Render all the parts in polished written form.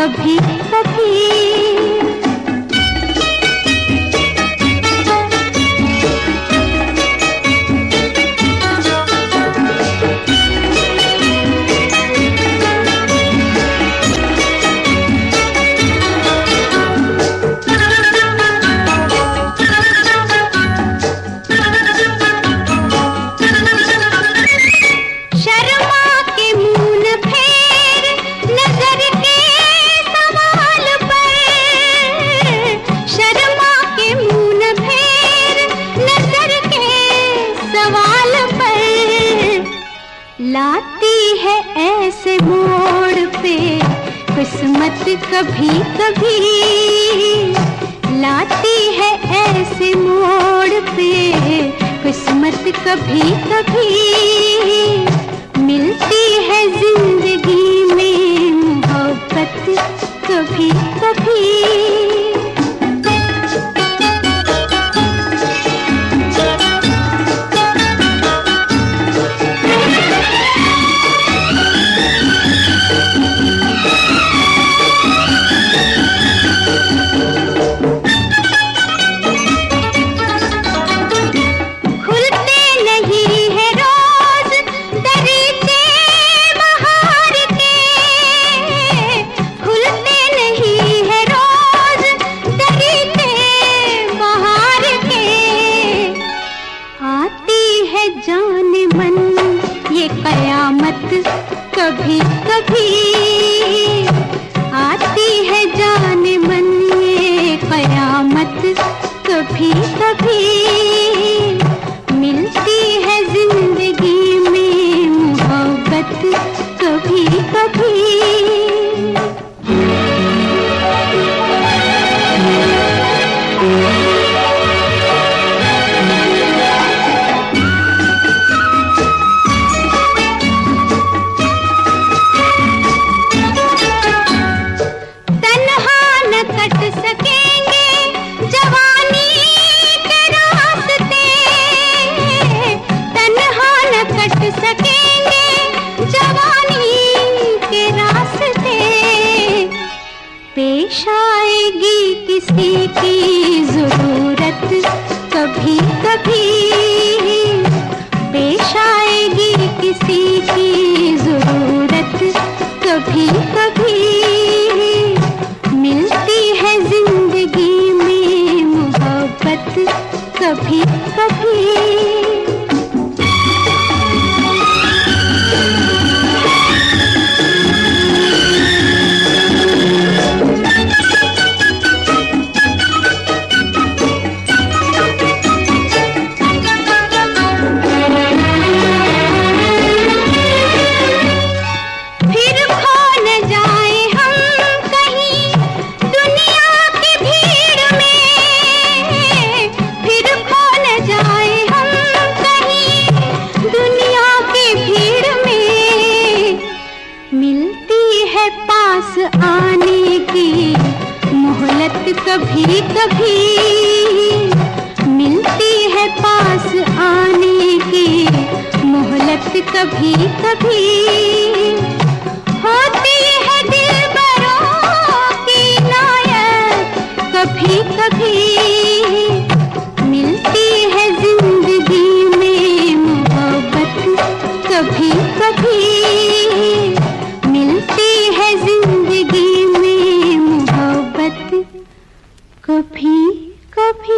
कभी कभी। लाती है ऐसे मोड़ पे किस्मत कभी कभी, लाती है ऐसे मोड़ पे किस्मत कभी कभी। मिलती है जिंदगी में मोहब्बत कभी कभी। कभी कभी आती है जाने मन ये कयामत कभी कभी। मिलती है जिंदगी में मोहब्बत कभी कभी। पेश आएगी किसी की जरूरत कभी कभी, पेश आएगी किसी की जरूरत कभी कभी। मिलती है जिंदगी में मोहब्बत कभी कभी। आने की मोहलत कभी कभी, मिलती है पास आने की मोहलत कभी कभी। होती है दिलबरों की नायत कभी कभी। मिलती है जिंदगी में मोहब्बत कभी कभी। मिलती है जिंदगी में मोहब्बत कभी कभी।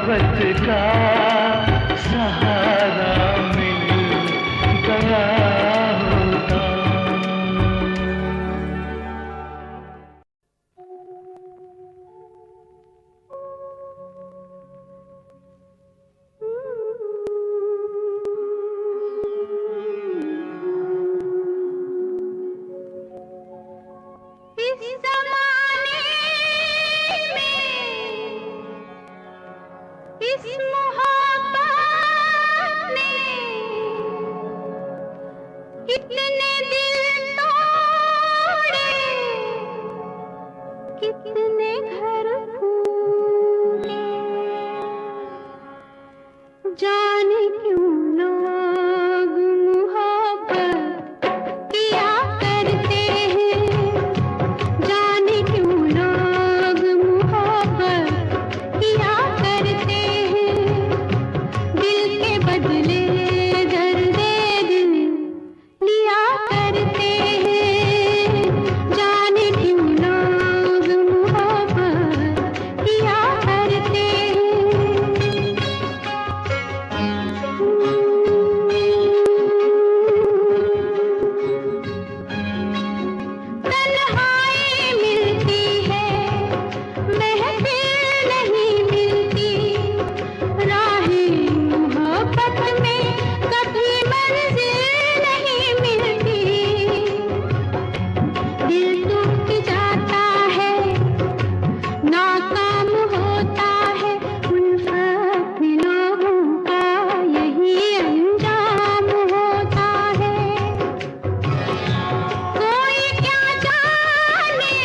मोहब्बत का सहारा मिल गया होता। कितने घर फूटे, जाने क्यों लोग मोहब्बत किया करते हैं, जाने क्यों लोग मोहब्बत किया करते हैं, दिल के बदले दर्द दिल लिया करते हैं, जाने क्यों लोग मोहब्बत किया करते तन्हाई मिलती है, महफिल नहीं मिलती, राहें मोहब्बत में कभी मंजिल नहीं मिलती, दिल टूट जाता है, नाकाम होता है, उल्फत में लोगों का यही अंजाम होता है, कोई क्या जाने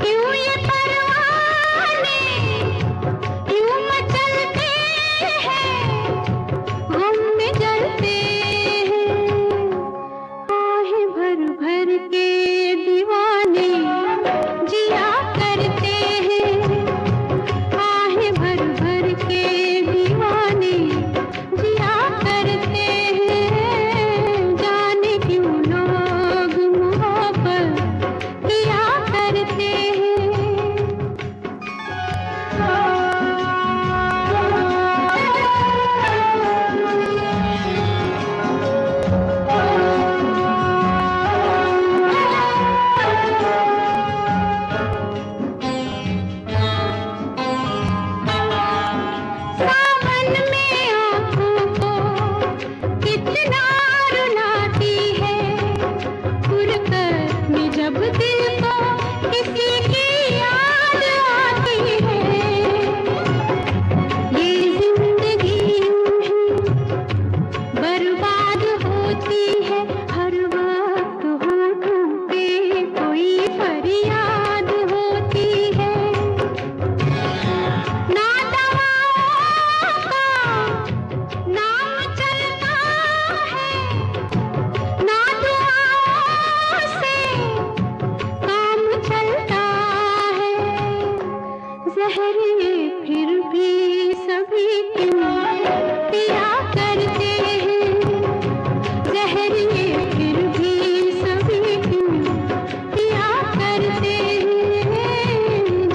क्यों ये परवाने क्यों मचलते हैं, गम में जलते हैं, आहें भर भर के दीवाने जिया करते हैं, आहें भर भर के दीवाने जिया करते हैं, जाने क्यों लोग मोहब्बत किया करते सावन में आँखों को कितना रुलाती है, फुरकत में जब दिल को किसी की याद आती है, ये जिंदगी यूं ही बर्बाद होती है, हर वक्त होठों पे कोई फरियाद होती है, ना दवाओं का नाम चलता है, ना दुआओं से काम चलता है, जहर ये फिर भी सभी क्यों पिया करते हैं, जहर ये फिर भी सभी क्यों पिया करते हैं,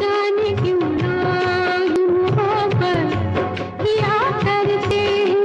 जाने क्यों लोग मोहब्बत किया करते हैं।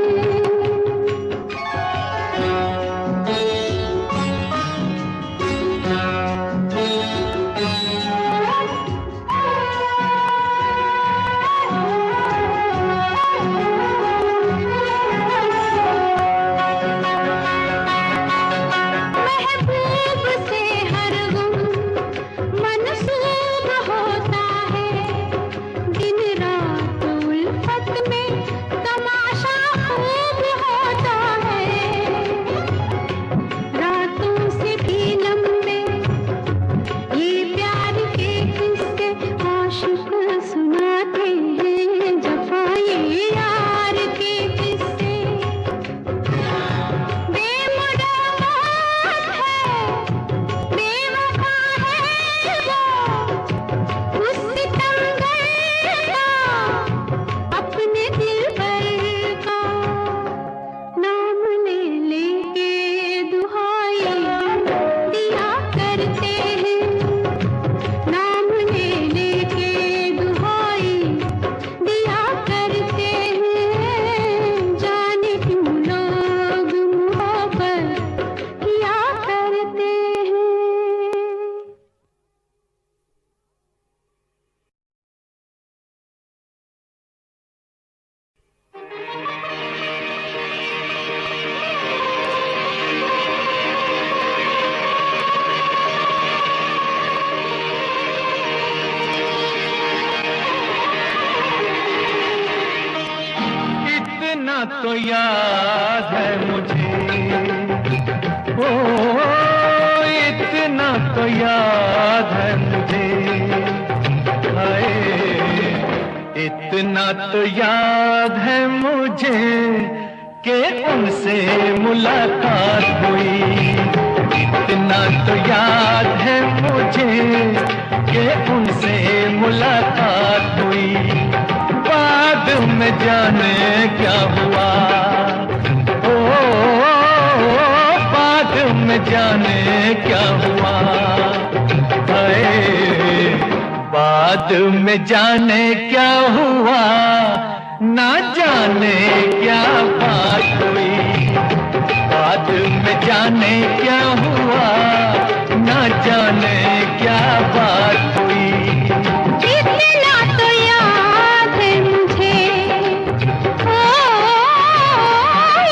तो याद है मुझे, ओ इतना तो याद है मुझे, हाय इतना तो याद है मुझे कि उनसे मुलाकात हुई। इतना तो याद है मुझे कि उनसे मुलाकात हुई। बाद में जाने क्या हुआ, ओ बाद में जाने क्या हुआ, हाय बाद में जाने क्या हुआ, ना जाने क्या बात हुई। बाद में जाने क्या हुआ, ना जाने क्या बात हुई। इतना तो याद है मुझे, ओ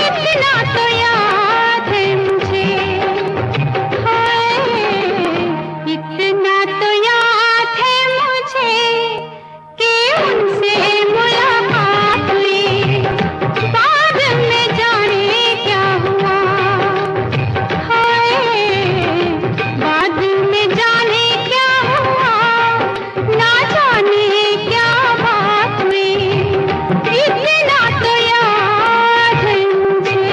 इतना तो याद है मुझे, हाय इतना तो याद है मुझे कि उनसे मुलाकात हुई। बाद में जाने क्या हुआ, हाय बाद में जाने क्या हुआ, ना जाने क्या बात हुई। इतना तो याद है मुझे।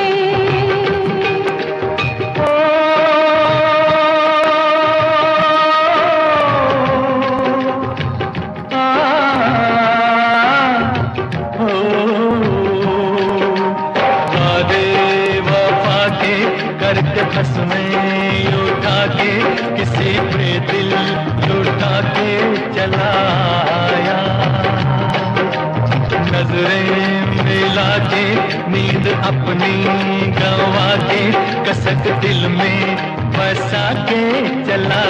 करके फसमें उठा के किसी पे दिल लुटा के चला आया। नजरें मिला के नींद अपनी गंवा के कसक दिल में बसा के चला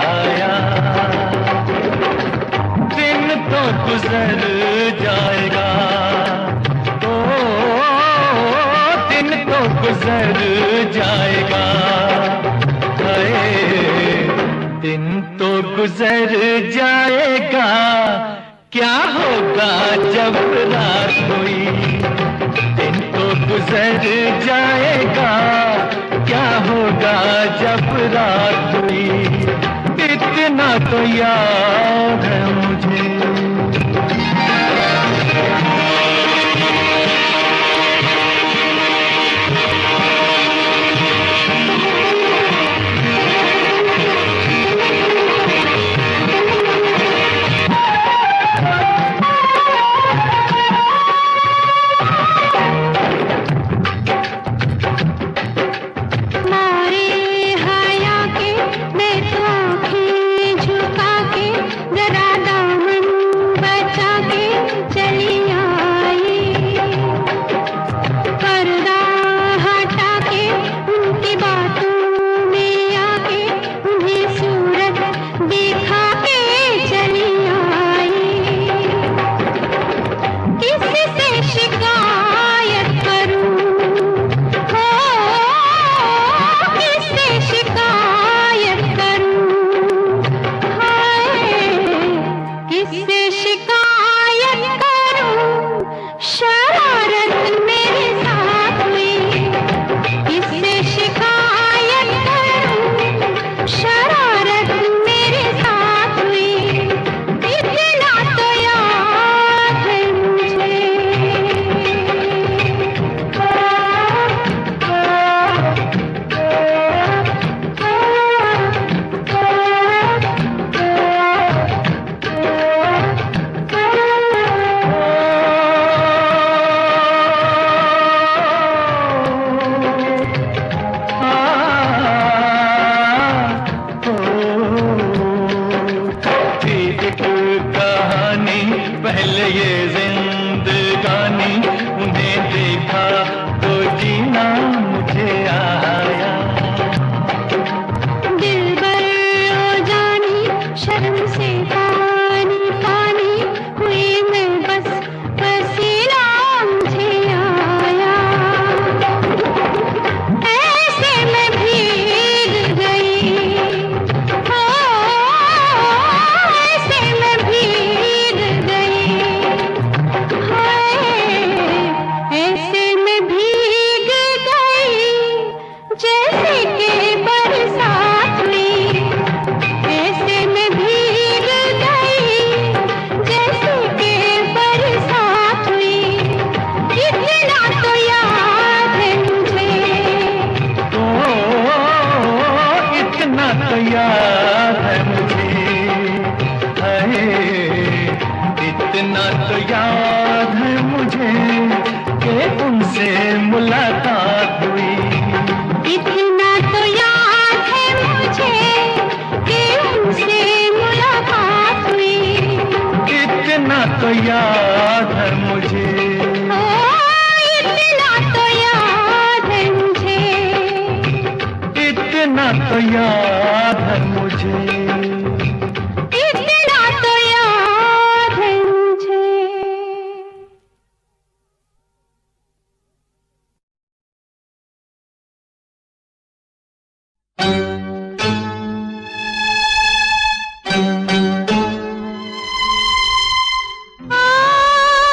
आया। दिन तो गुजर जाएगा, ओ दिन तो गुजर जाएगा, हाय दिन तो गुजर जाएगा, क्या होगा जब रात हुई। दिन तो गुजर जाएगा, क्या होगा जब रात हुई। इतना तो याद है मुझे। मारे हया के मैं तो आँखें झुका के जरा दामन बचा के चली आई। पर्दा हटा के उनकी बातों में आके उन्हें सूरत दिखा के चली आई। किससे शिकायत करूं, हो किससे शिकायत करूं, हाय किससे शिकायत करूं। शरारत मेरे साथ हुई, किससे शिकायत करूं। शरारत मेरे साथ हुई। इतना तो याद है मुझे। एक कहानी पहले ये जिंदगानी, उन्हें देखा तो जीना मुझे आया। दिलबर ओ जानी शर्म से पानी पानी हुई मैं, बस पसीना मुझे आया। ऐसे मैं भीग गई, हो ऐसे मैं भीग गई, हाय याद है मुझे कि उनसे मुलाकात हुई। इतना तो याद है मुझे कि उनसे मुलाकात हुई। इतना तो याद है मुझे, ओ, इतना तो याद है मुझे। इतना तो याद है मुझे। इतना तो याद है मुझे। आ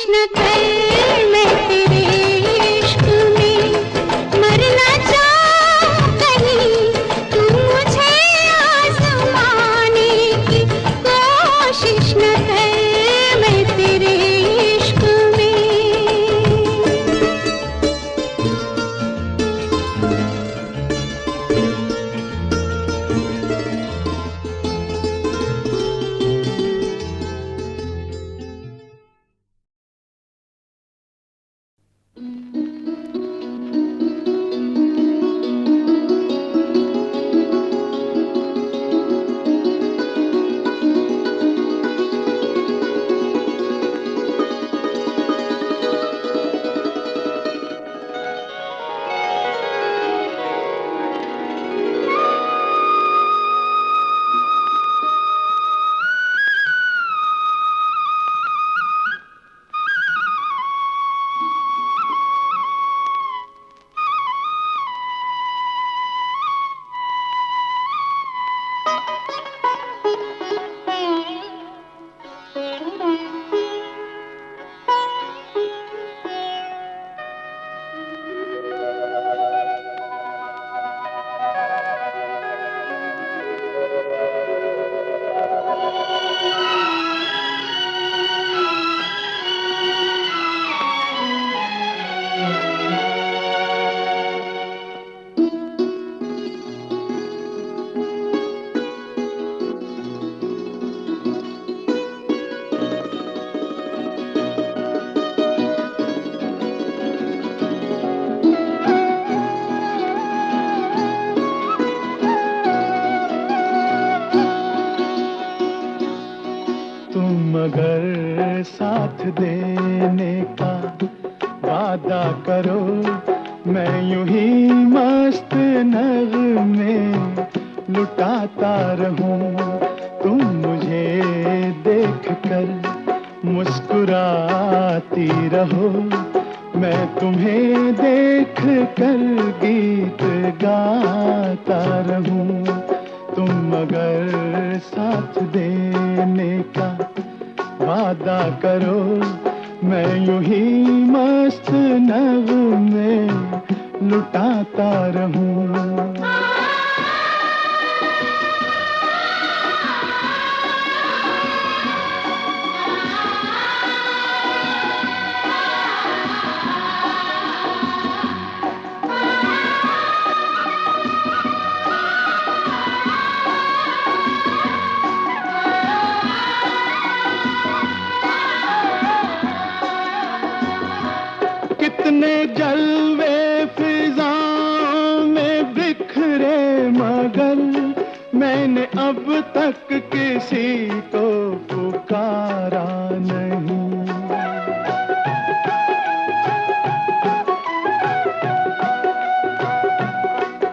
कोशिश न कर मैं तेरे इश्क में मरना चाहूं कहीं तू मुझे आजमाने की कोशिश न कर मैं तेरे इश्क में। मगर साथ देने का वादा करो, मैं यूं ही मस्त नगमे लुटाता रहूं। तुम मुझे देख कर मुस्कुराती रहो, मैं तुम्हें देख कर गीत गाता रहूं। तुम मगर साथ देने का वादा करो, मैं यूं ही मस्त नगमे लुटाता रहूं। कितने जलवे फिजाओं में बिखरे, मगर मैंने अब तक किसी को पुकारा नहीं।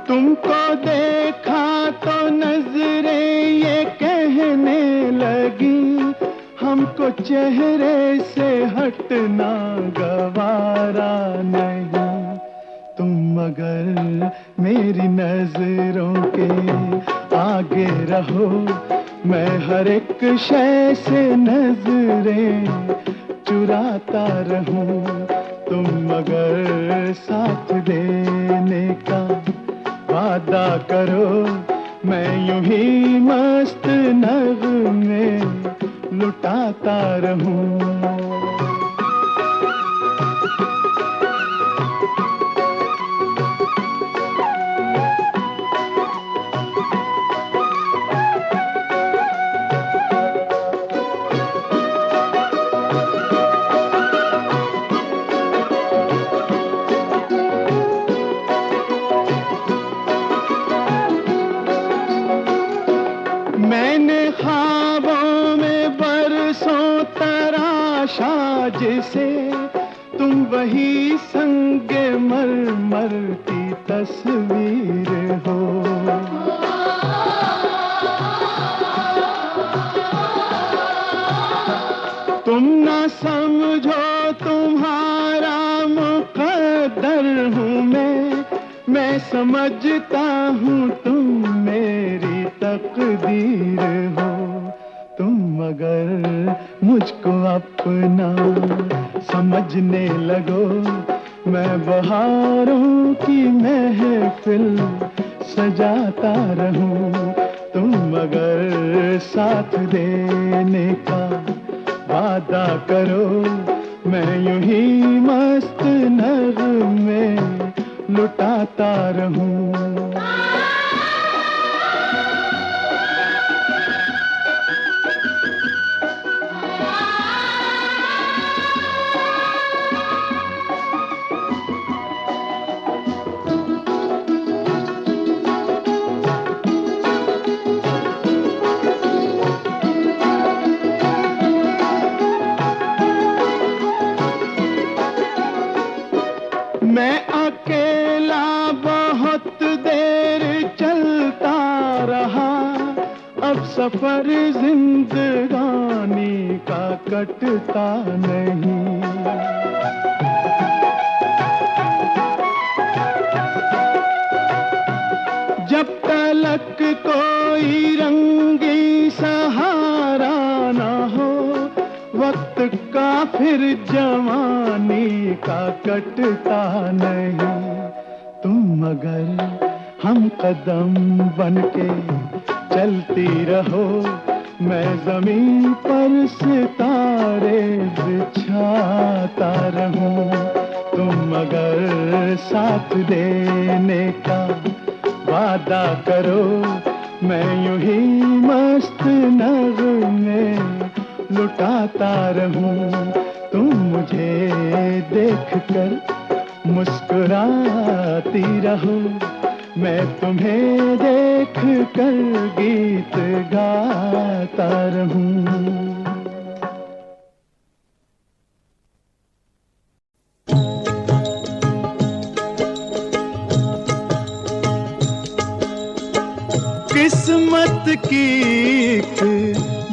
तुमको देखा तो नजरें ये कहने लगी, हमको चेहरे से हटना गवारा नहीं। तुम मगर मेरी नजरों के आगे रहो, मैं हर एक शय से नजरें चुराता रहूं। तुम मगर साथ देने का वादा करो, मैं यूं ही मस्त नगमे लुटाता रहूं। मैंने ख्वाबों में बरसों तराशा जिसे, तुम वही संगे मरमर की तस्वीर हो। तुम ना समझो तुम्हारा मुकद्दर हूँ मैं समझता हूँ तुम मेरी तकदीर हो। तुम मगर मुझको अपना समझने लगो मैं बहारों की महफिल सजाता रहूं। तुम अगर साथ देने का वादा करो, मैं यूं ही मस्त नगमे लुटाता रहूं। मैं अकेला बहुत देर चलता रहा, अब सफर जिंदगानी का कटता नहीं। जब तलक कोई रंगी सहारा ना हो, वक्त का फिर जवानी का कटता नहीं। तुम अगर हम कदम बनके चलती रहो, मैं जमीन पर सितारे बिछाता रहूं। तुम अगर साथ देने का वादा करो, मैं यूं ही मस्त नगमे लुटाता रहूं। तुम मुझे देखकर मुस्कुराती रहो, मैं तुम्हें देखकर गीत गाता रहूं। किस्मत की एक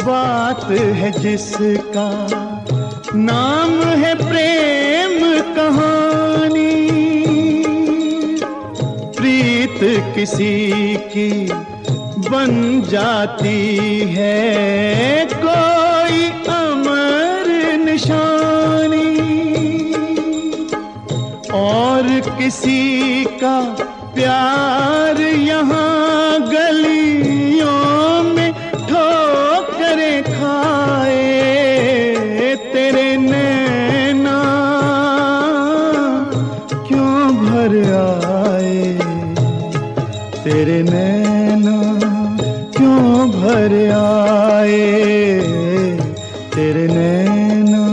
बात है जिसका नाम है प्रेम कहानी। प्रीत किसी की बन जाती है कोई अमर निशानी, और किसी का प्यार यहाँ गलियों में ठोकरें खाए। तेरे नैना क्यों भर आए, तेरे नैना क्यों भर आए, तेरे नैना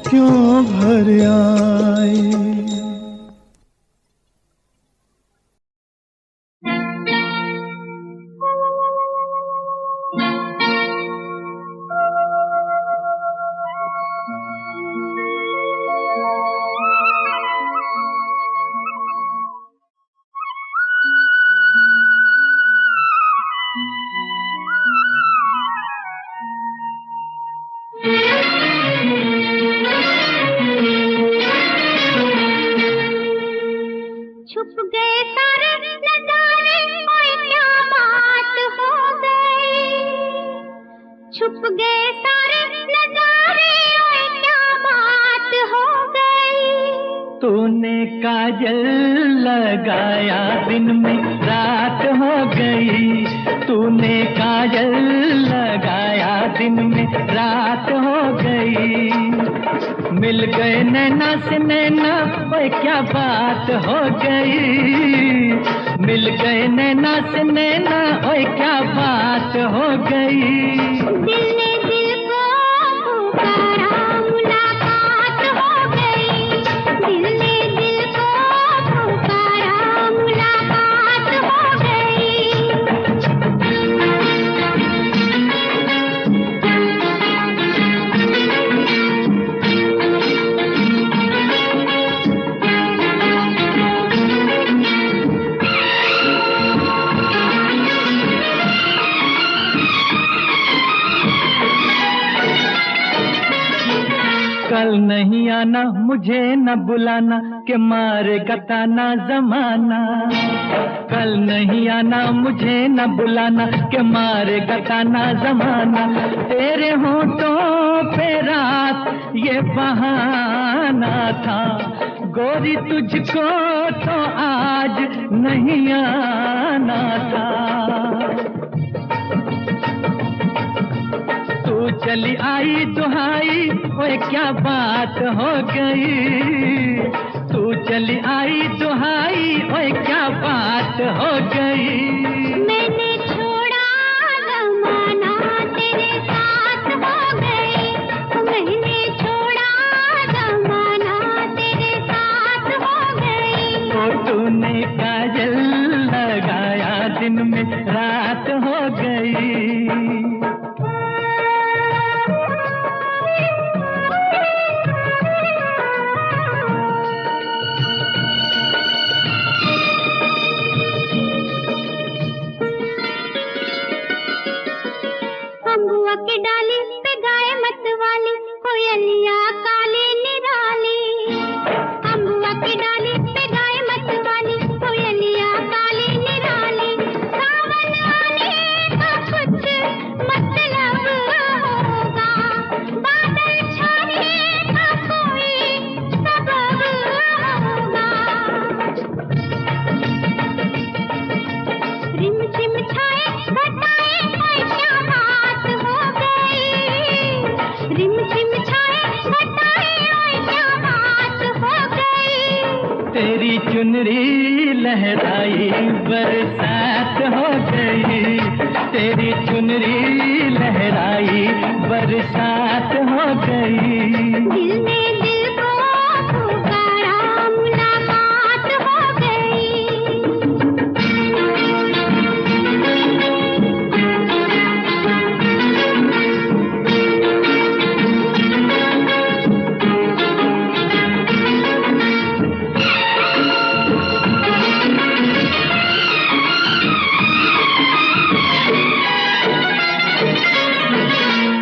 क्यों भर आए। छुप गए सारे नजारे, ओए क्या बात हो गई। छुप गए सारे नजारे, ओए क्या बात हो गई। तूने काजल लगाया दिन में रात हो गई, तूने काजल लगाया दिन में रात हो गई। मिल गए नैना से नैना, ओए क्या बात हो गई। मिल गए नैना से नैना, ओए क्या बात हो गई। दिल ने दिल को पुकारा, मुलाकात हो गई। दिल ने दिल को पुकारा, मुलाकात हो गई। नहीं आना मुझे न बुलाना के मारेगा ताना जमाना। कल नहीं आना मुझे न बुलाना के मारेगा ताना जमाना। तेरे होठों पे रात ये बहाना था, गोरी तुझको तो आज नहीं आना था। तू चली आई दुहाई, ओए क्या बात हो गई। तू चली आई दुहाई, ओए क्या बात हो गई। मैंने छोड़ा जमाना तेरे साथ हो गई। मैंने छोड़ा जमाना तेरे साथ हो गई। तो तूने काजल लगाया दिन में रात हो गई। अम्बुआ की डाली पे गाय मत वाली, कोयलिया काली निराली। अम्बुआ की डाली पे गाय मत वाली, कोयलिया काली निराली। सावन आने का कुछ मतलब होगा, बादल छाने का कोई सबब होगा। रिम झिम छाए घटाए कोई क्या बात हो गई। रिम झिम छाए घटाए कोई क्या बात हो गई। तेरी चुनरी लहराई बरसात हो गई। तेरी चुनरी लहराई बरसात हो गई। दिल ने दिल को पुकारा, मुलाकात हो गई।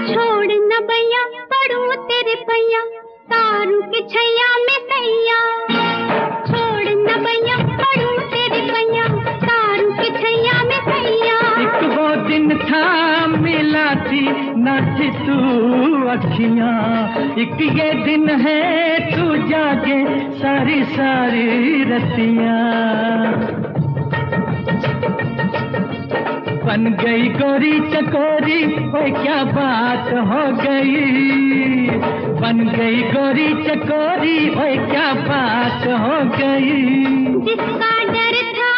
छोड़ न भैया पड़ू तेरे भैया, तारू के छैया में सैया। छोड़ न भैया पड़ू तेरे भैया, तारू के छैया में सैया। एक वो दिन था मिला थी न थी तू अखियां, एक ये दिन है तू जागे सारी सारी रतियां। बन गई गोरी चकोरी, ओए क्या बात हो गई। बन गई गोरी चकोरी, ओए क्या बात हो गई। जिसका डर था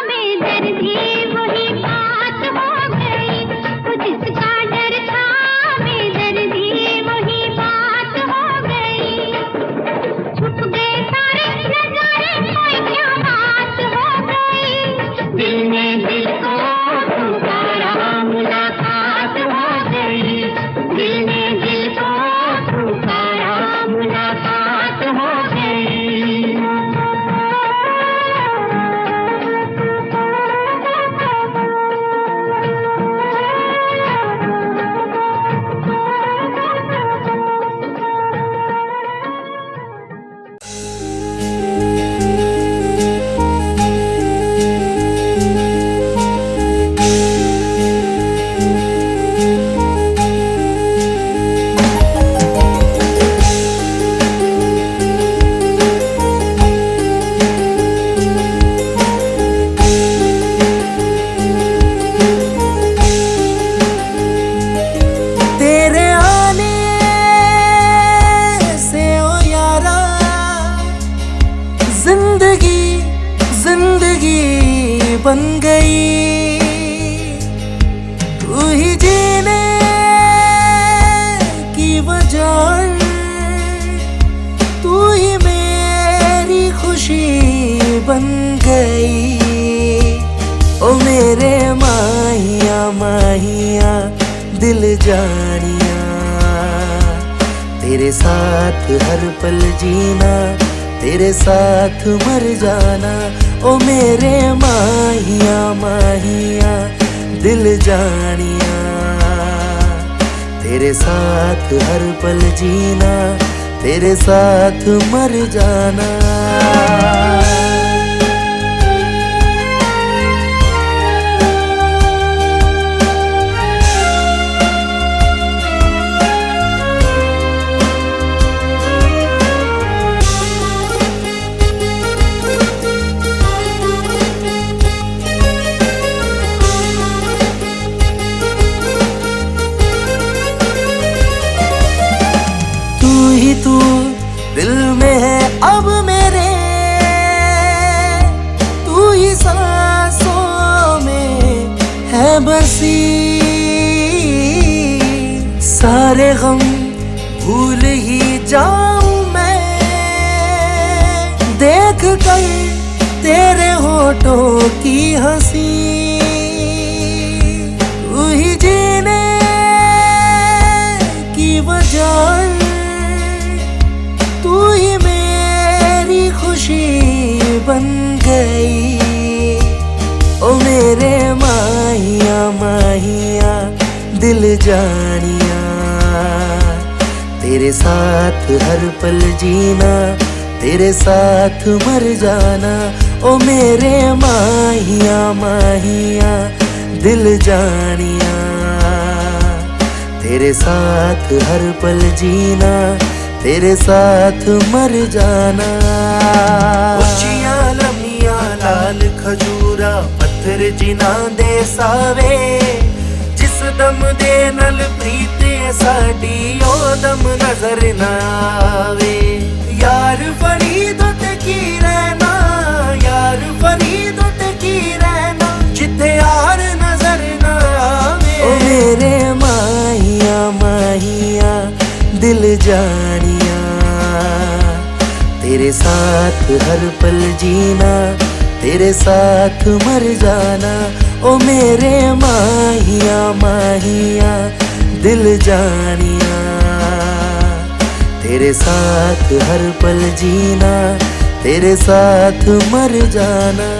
बेदर्दी वही बात हो गई। जिसका डर था बेदर्दी वही बात हो गई। छुप गए सारे नजारे, कोई क्या बात हो गई। दिल में दिल को पुकारा, मुलाकात हो गई। दिल में दिल को पुकारा, मुलाकात हो गई। बन गई तू ही जीने की वजह, तू ही मेरी खुशी बन गई। ओ मेरे माहिया माहिया दिल जानिया, तेरे साथ हर पल जीना, तेरे साथ मर जाना। ओ मेरे माहिया माहिया दिल जानिया, तेरे साथ हर पल जीना, तेरे साथ मर जाना। तू दिल में है अब मेरे, तू ही सांसों में है बसी। सारे गम भूल ही जाऊं मैं देख कर तेरे होठों की हंसी। तू ही जीने की वजह, तू ही मेरी खुशी बन गई। ओ मेरे माहिया माहिया दिल जानिया, तेरे साथ हर पल जीना, तेरे साथ मर जाना। ओ मेरे माहिया माहिया दिल जानिया, तेरे साथ हर पल जीना, तेरे साथ मर जाना। उचियां लम्मियां लाल खजूरा पत्थर जिना दे सावे, जिस दम दे नल प्रीत साडी ओ दम नजर ना आवे। यार फरीदों ते की रहना, यार फरीदों ते की रहना, जिथे यार नजर ना आवे। ओ मेरे माहिया माहिया दिल जानिया, तेरे साथ हर पल जीना, तेरे साथ मर जाना। ओ मेरे माहिया माहिया दिल जानिया, तेरे साथ हर पल जीना, तेरे साथ मर जाना।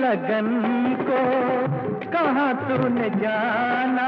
लगन को कहाँ तूने जाना,